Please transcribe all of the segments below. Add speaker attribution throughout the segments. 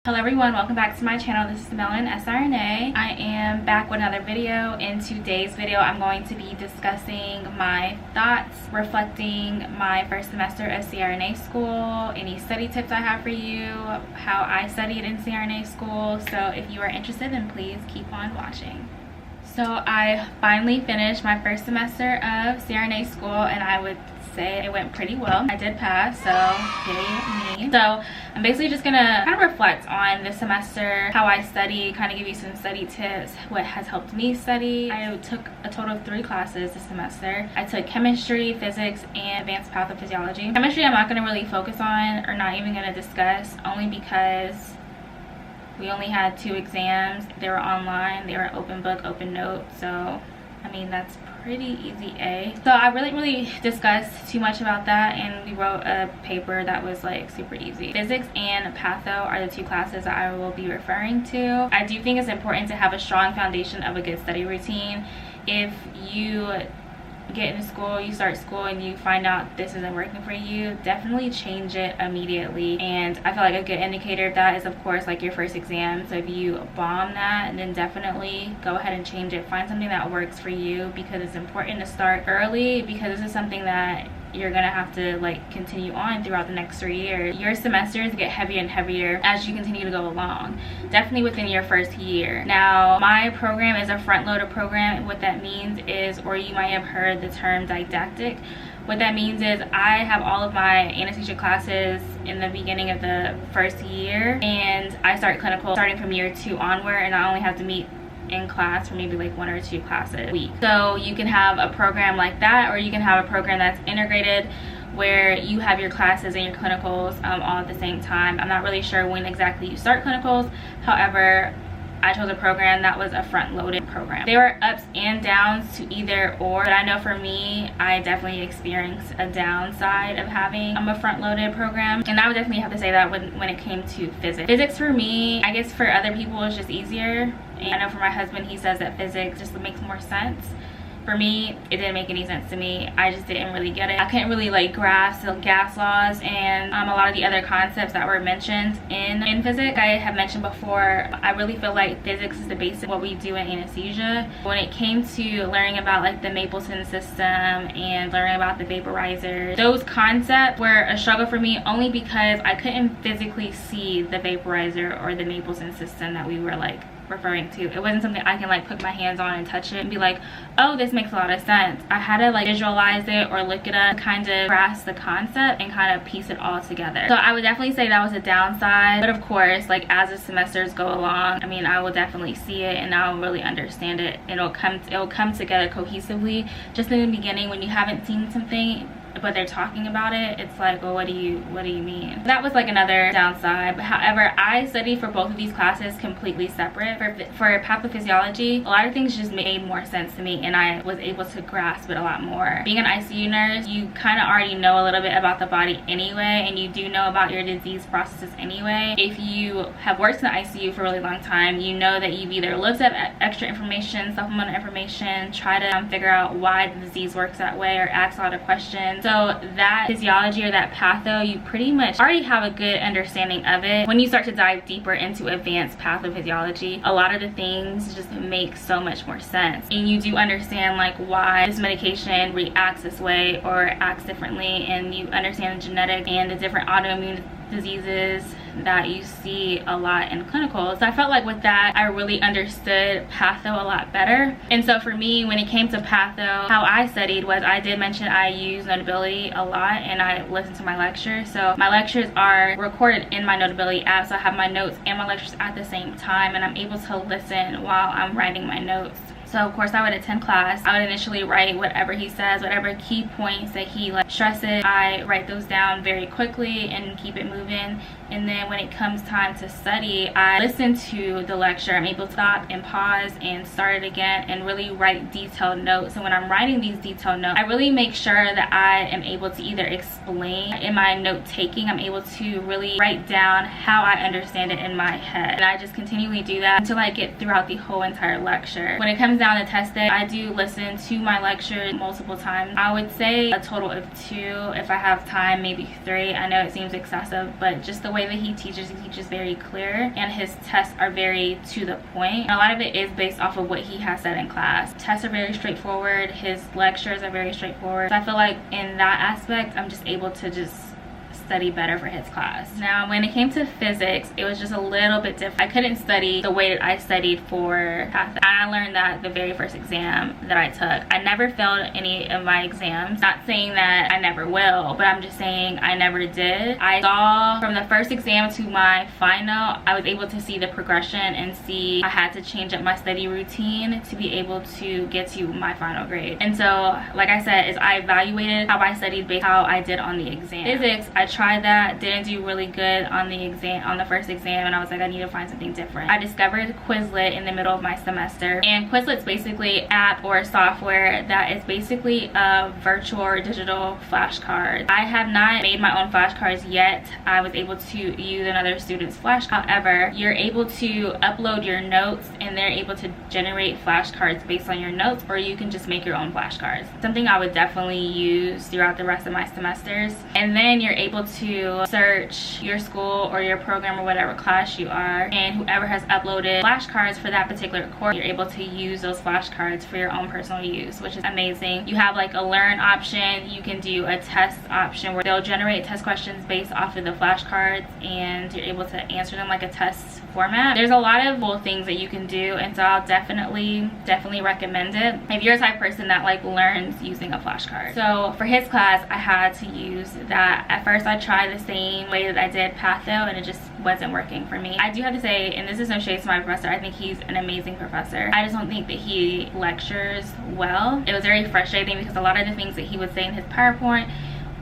Speaker 1: Hello everyone, welcome back to my channel. This is Mel and SRNA. I am back with another video. In today's video, I'm going to be discussing my thoughts, reflecting my first semester of CRNA school, any study tips I have for you, how I studied in CRNA school. So if you are interested, then please keep on watching. So I finally finished my first semester of CRNA school, and I would say it went pretty well. I did pass, so yay me. So I'm basically just gonna kind of reflect on this semester, how I studied, kind of give you some study tips, what has helped me study. I took a total of 3 classes this semester. I took chemistry, physics, and advanced pathophysiology. Chemistry I'm not gonna really focus on, or not even gonna discuss, only because we only had 2 exams. They were online, they were open book, open note, so I mean that's pretty easy A. So I really discussed too much about that, and we wrote a paper that was like super easy. Physics and patho are the 2 classes that I will be referring to. I do think it's important to have a strong foundation of a good study routine. If you get into school, you start school, and you find out this isn't working for you, definitely change it immediately. And I feel like a good indicator of that is, of course, like your first exam. So if you bomb that, then definitely go ahead and change it. Find something that works for you, because it's important to start early, because this is something that you're gonna have to like continue on throughout the next 3 years. Your semesters get heavier and heavier as you continue to go along, definitely within your first year. Now, my program is a front-loaded program. What that means is, or you might have heard the term didactic. What that means is I have all of my anesthesia classes in the beginning of the first year, and I start clinical starting from year 2 onward, and I only have to meet in class for maybe like 1 or 2 classes a week. So you can have a program like that, or you can have a program that's integrated, where you have your classes and your clinicals all at the same time. I'm not really sure when exactly you start clinicals. However, I chose a program that was a front-loaded program. There were ups and downs to either or, but I know for me, I definitely experienced a downside of having a front-loaded program, and I would definitely have to say that when it came to physics. Physics for me, I guess for other people, is just easier, and I know for my husband, he says that physics just makes more sense. For me, it didn't make any sense to me. I just didn't really get it. I couldn't really like grasp the gas laws and a lot of the other concepts that were mentioned in physics. I have mentioned before, I really feel like physics is the base of what we do in anesthesia. When it came to learning about like the Mapleton system and learning about the vaporizer, those concepts were a struggle for me, only because I couldn't physically see the vaporizer or the Mapleton system that we were like referring to. It wasn't something I can like put my hands on and touch it and be like, oh, this makes a lot of sense. I had to like visualize it or look it up, kind of grasp the concept and kind of piece it all together. So I would definitely say that was a downside, but of course, like as the semesters go along, I mean, I will definitely see it and I'll really understand it, and it'll come together cohesively. Just in the beginning, when you haven't seen something but they're talking about it, it's like, well, what do you mean? That was like another downside. But however, I studied for both of these classes completely separate. For pathophysiology, a lot of things just made more sense to me, and I was able to grasp it a lot more. Being an ICU nurse, you kind of already know a little bit about the body anyway, and you do know about your disease processes anyway. If you have worked in the ICU for a really long time, you know that you've either looked up extra information, supplemental information, try to figure out why the disease works that way, or ask a lot of questions. So that physiology, or that patho, you pretty much already have a good understanding of it. When you start to dive deeper into advanced pathophysiology, a lot of the things just make so much more sense, and you do understand like why this medication reacts this way or acts differently, and you understand the genetics and the different autoimmune diseases that you see a lot in clinicals. So I felt like with that, I really understood patho a lot better. And so for me, when it came to patho, how I studied was, I did mention I use Notability a lot, and I listen to my lectures. So my lectures are recorded in my Notability app, so I have my notes and my lectures at the same time, and I'm able to listen while I'm writing my notes. So of course I would attend class. I would initially write whatever he says, whatever key points that he like stresses. I write those down very quickly and keep it moving. And then when it comes time to study, I listen to the lecture. I'm able to stop and pause and start it again and really write detailed notes. And when I'm writing these detailed notes, I really make sure that I am able to either explain in my note taking, I'm able to really write down how I understand it in my head. And I just continually do that until I get throughout the whole entire lecture. When it comes down to test day, I do listen to my lecture multiple times. I would say a total of 2. If I have time, maybe 3. I know it seems excessive, but just the way that he teaches very clear, and his tests are very to the point. And a lot of it is based off of what he has said in class. Tests are very straightforward. His lectures are very straightforward. So I feel like in that aspect, I'm just able to just study better for his class. Now, when it came to physics, it was just a little bit different. I couldn't study the way that I studied for Path. I learned that the very first exam that I took. I never failed any of my exams. Not saying that I never will, but I'm just saying I never did. I saw from the first exam to my final, I was able to see the progression and see I had to change up my study routine to be able to get to my final grade. And so, like I said, is I evaluated how I studied based on how I did on the exam. Physics, I tried that, didn't do really good on the exam, on the first exam, and I was like, I need to find something different. I discovered Quizlet in the middle of my semester, and Quizlet's basically an app or a software that is basically a virtual or digital flashcard. I have not made my own flashcards yet. I was able to use another student's flashcard. However, you're able to upload your notes, and they're able to generate flashcards based on your notes, or you can just make your own flashcards. Something I would definitely use throughout the rest of my semesters. And then you're able to search your school or your program or whatever class you are, and whoever has uploaded flashcards for that particular course, you're able to use those flashcards for your own personal use, which is amazing. You have like a learn option. You can do a test option where they'll generate test questions based off of the flashcards, and you're able to answer them like a test format. There's a lot of cool things that you can do, and so I'll definitely recommend it if you're the type of person that like learns using a flashcard. So for his class, I had to use that. At first I tried the same way that I did Patho, and it just wasn't working for me. I do have to say, and this is no shade to my professor, I think he's an amazing professor. I just don't think that he lectures well. It was very frustrating because a lot of the things that he would say in his PowerPoint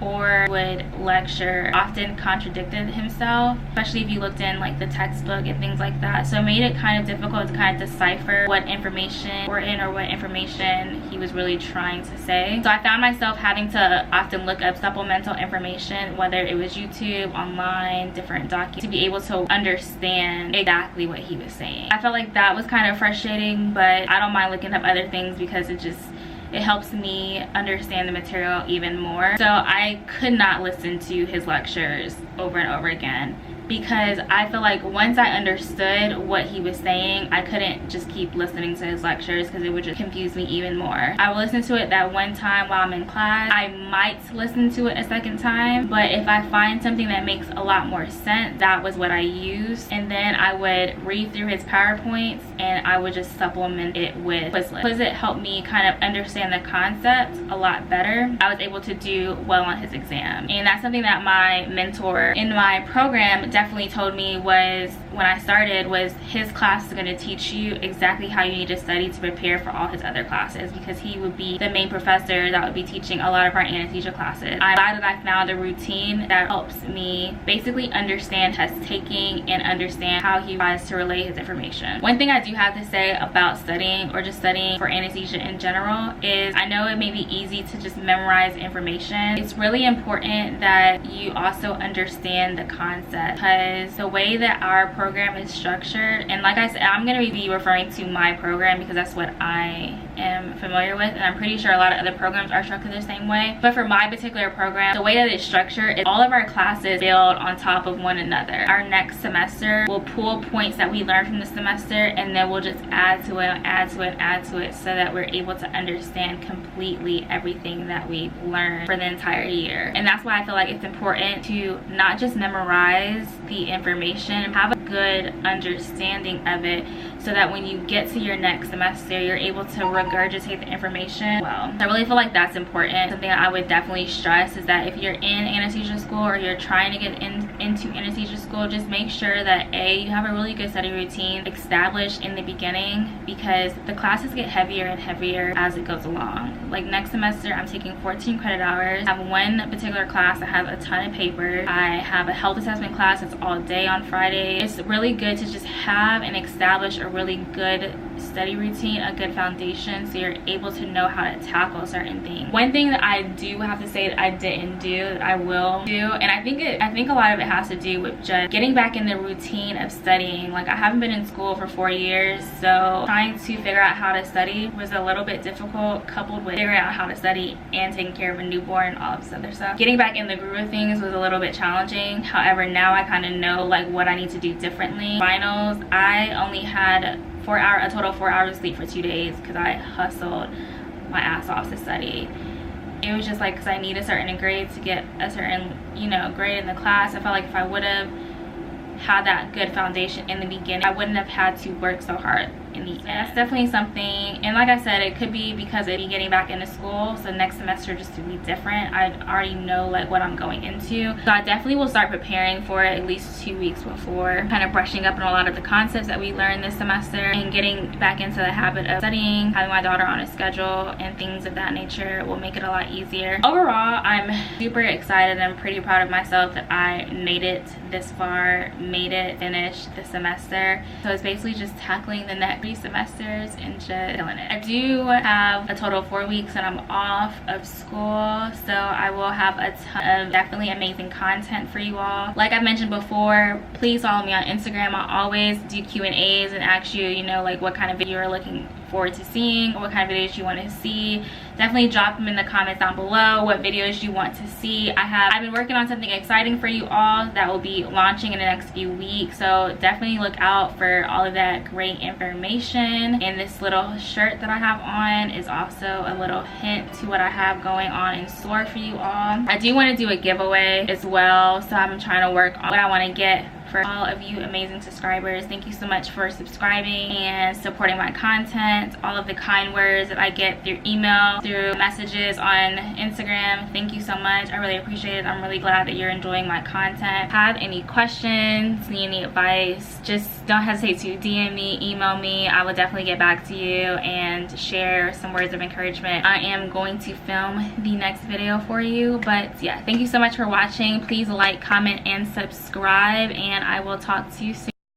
Speaker 1: or would lecture often contradicted himself, especially if you looked in like the textbook and things like that. So it made it kind of difficult to kind of decipher what information or what information he was really trying to say. So I found myself having to often look up supplemental information, whether it was YouTube, online, different documents, to be able to understand exactly what he was saying. I felt like that was kind of frustrating, but I don't mind looking up other things because it helps me understand the material even more. So I could not listen to his lectures over and over again, because I feel like once I understood what he was saying, I couldn't just keep listening to his lectures because it would just confuse me even more. I would listen to it that one time while I'm in class. I might listen to it a second time, but if I find something that makes a lot more sense, that was what I used. And then I would read through his PowerPoints and I would just supplement it with Quizlet. Quizlet helped me kind of understand the concept a lot better. I was able to do well on his exam. And that's something that my mentor in my program definitely told me was when I started was his class is going to teach you exactly how you need to study to prepare for all his other classes, because he would be the main professor that would be teaching a lot of our anesthesia classes. I'm glad that I found a routine that helps me basically understand test taking and understand how he tries to relay his information. One thing I do have to say about studying or just studying for anesthesia in general is I know it may be easy to just memorize information. It's really important that you also understand the concept, because the way that our program is structured, and like I said, I'm going to be referring to my program because that's what I am familiar with, and I'm pretty sure a lot of other programs are structured the same way. But for my particular program, the way that it's structured is all of our classes build on top of one another. Our next semester will pull points that we learned from the semester, and then we'll just add to it, add to it, add to it, so that we're able to understand completely everything that we've learned for the entire year. And that's why I feel like it's important to not just memorize the information, have a good understanding of it, so that when you get to your next semester, you're able to regurgitate the information well. I really feel like that's important. Something that I would definitely stress is that if you're in anesthesia school or you're trying to get into anesthesia school, just make sure that you have a really good study routine established in the beginning, because the classes get heavier and heavier as it goes along. Like next semester, I'm taking 14 credit hours. I have one particular class that has a ton of papers. I have a health assessment class that's all day on Friday. It's really good to just have and establish a really good study routine, a good foundation, so you're able to know how to tackle certain things. One thing that I do have to say that I didn't do, that I will do, and I think a lot of it has to do with just getting back in the routine of studying. Like, I haven't been in school for 4 years, so trying to figure out how to study was a little bit difficult, coupled with figuring out how to study and taking care of a newborn, all of this other stuff. Getting back in the groove of things was a little bit challenging. However, now I kind of know like what I need to do differently. Finals, I only had a total of 4 hours of sleep for 2 days because I hustled my ass off to study. It was just like, because I need a certain grade to get a certain, you know, grade in the class. I felt like if I would have had that good foundation in the beginning, I wouldn't have had to work so hard in the end. That's definitely something, and like I said, it could be because of me getting back into school, so next semester just to be different. I already know like what I'm going into, so I definitely will start preparing for it at least 2 weeks before, kind of brushing up on a lot of the concepts that we learned this semester and getting back into the habit of studying. Having my daughter on a schedule and things of that nature will make it a lot easier. Overall, I'm super excited and pretty proud of myself that I made it this far, finished the semester. So it's basically just tackling the next 3 semesters and just killing it. I do have a total of 4 weeks and I'm off of school, so I will have a ton of definitely amazing content for you all. Like I mentioned before, please follow me on Instagram. I always do Q&As and ask you, you know, like what kind of video you're looking forward to seeing or what kind of videos you want to see. Definitely drop them in the comments down below what videos you want to see. I've been working on something exciting for you all that will be launching in the next few weeks, so definitely look out for all of that great information. And this little shirt that I have on is also a little hint to what I have going on in store for you all. I do want to do a giveaway as well, so I'm trying to work on what I want to get for all of you amazing subscribers. Thank you so much for subscribing and supporting my content, all of the kind words that I get through email, through messages on Instagram. Thank you so much. I really appreciate it. I'm really glad that you're enjoying my content. Have any questions, need any advice, just don't hesitate to DM me, email me. I will definitely get back to you and share some words of encouragement. I am going to film the next video for you, but yeah, thank you so much for watching. Please like, comment, and subscribe, and I will talk to you soon.